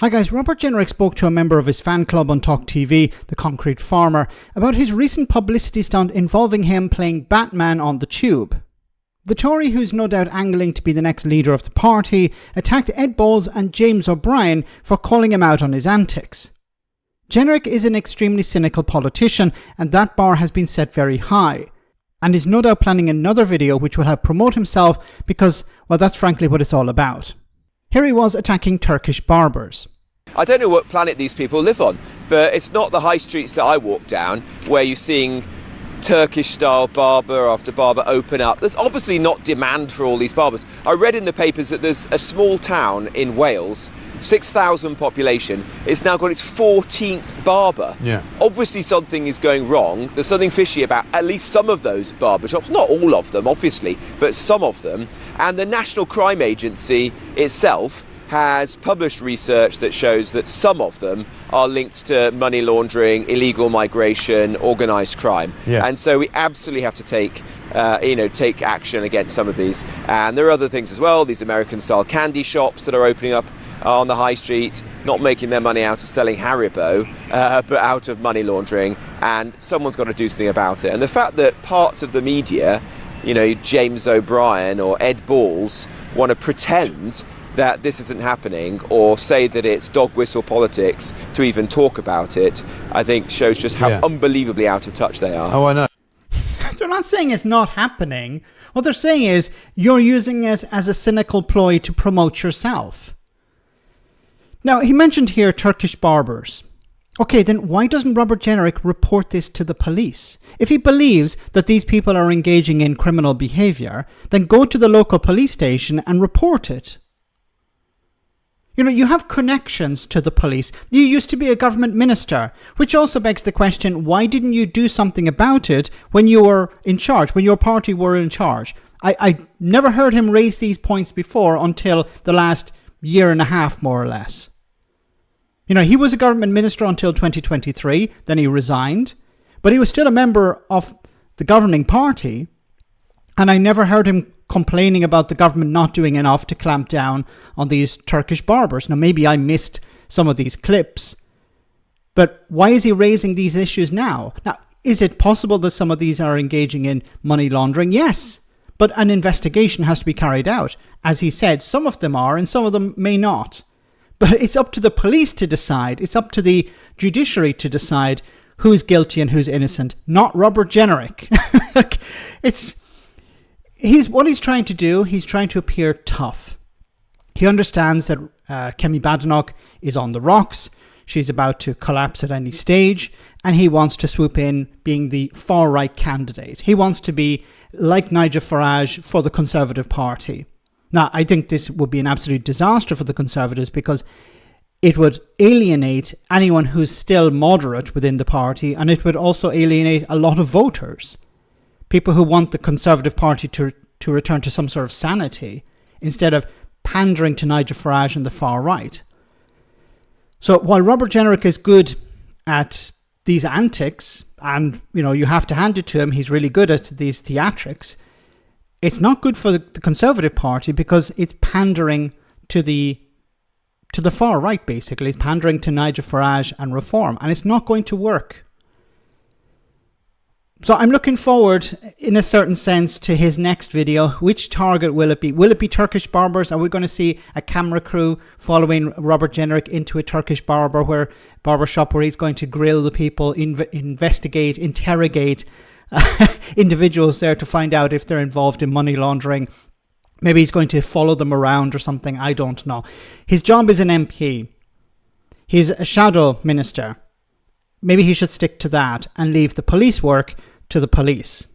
Hi guys, Robert Jenrick spoke to a member of his fan club on TalkTV, The Concrete Farmer, about his recent publicity stunt involving him playing Batman on the tube. The Tory, who's no doubt angling to be the next leader of the party, attacked Ed Balls and James O'Brien for calling him out on his antics. Jenrick is an extremely cynical politician, and that bar has been set very high, and is no doubt planning another video which will help promote himself because, well, that's frankly what it's all about. Here he was attacking Turkish barbers. I don't know what planet these people live on, but it's not the high streets that I walk down where you're seeing Turkish-style barber after barber open up. There's obviously not demand for all these barbers. I read in the papers that there's a small town in Wales, 6,000 population, it's now got its 14th barber. Yeah. Obviously something is going wrong. There's something fishy about at least some of those barber shops, not all of them obviously, but some of them. And the National Crime Agency itself has published research that shows that some of them are linked to money laundering, illegal migration, organised crime. Yeah. And so we absolutely have to take action against some of these. And there are other things as well, these American-style candy shops that are opening up on the high street, not making their money out of selling Haribo, but out of money laundering. And someone's got to do something about it. And the fact that parts of the media, James O'Brien or Ed Balls, want to pretend that this isn't happening or say that it's dog whistle politics to even talk about it, I think shows just how unbelievably out of touch they are. Oh, I know. They're not saying it's not happening. What they're saying is you're using it as a cynical ploy to promote yourself. Now, he mentioned here Turkish barbers. Okay, then why doesn't Robert Jenrick report this to the police? If he believes that these people are engaging in criminal behaviour, then go to the local police station and report it. You have connections to the police. You used to be a government minister, which also begs the question, why didn't you do something about it when you were in charge, when your party were in charge? I never heard him raise these points before until the last year and a half, more or less. He was a government minister until 2023, then he resigned, but he was still a member of the governing party, and I never heard him complaining about the government not doing enough to clamp down on these Turkish barbers. Now, maybe I missed some of these clips, but why is he raising these issues now? Now, is it possible that some of these are engaging in money laundering? Yes, but an investigation has to be carried out. As he said, some of them are and some of them may not. But it's up to the police to decide. It's up to the judiciary to decide who's guilty and who's innocent, not Robert Jenrick. What he's trying to do, he's trying to appear tough. He understands that Kemi Badenoch is on the rocks. She's about to collapse at any stage. And he wants to swoop in being the far-right candidate. He wants to be like Nigel Farage for the Conservative Party. Now, I think this would be an absolute disaster for the Conservatives because it would alienate anyone who's still moderate within the party, and it would also alienate a lot of voters. People who want the Conservative Party to return to some sort of sanity instead of pandering to Nigel Farage and the far right. So while Robert Jenrick is good at these antics, and you have to hand it to him, he's really good at these theatrics, it's not good for the Conservative Party because it's pandering to the far right, basically. It's pandering to Nigel Farage and Reform, and it's not going to work. So I'm looking forward, in a certain sense, to his next video. Which target will it be? Will it be Turkish barbers? Are we going to see a camera crew following Robert Jenrick into a Turkish barber shop where he's going to grill the people, investigate, interrogate individuals there to find out if they're involved in money laundering? Maybe he's going to follow them around or something. I don't know. His job is an MP. He's a shadow minister. Maybe he should stick to that and leave the police work to the police.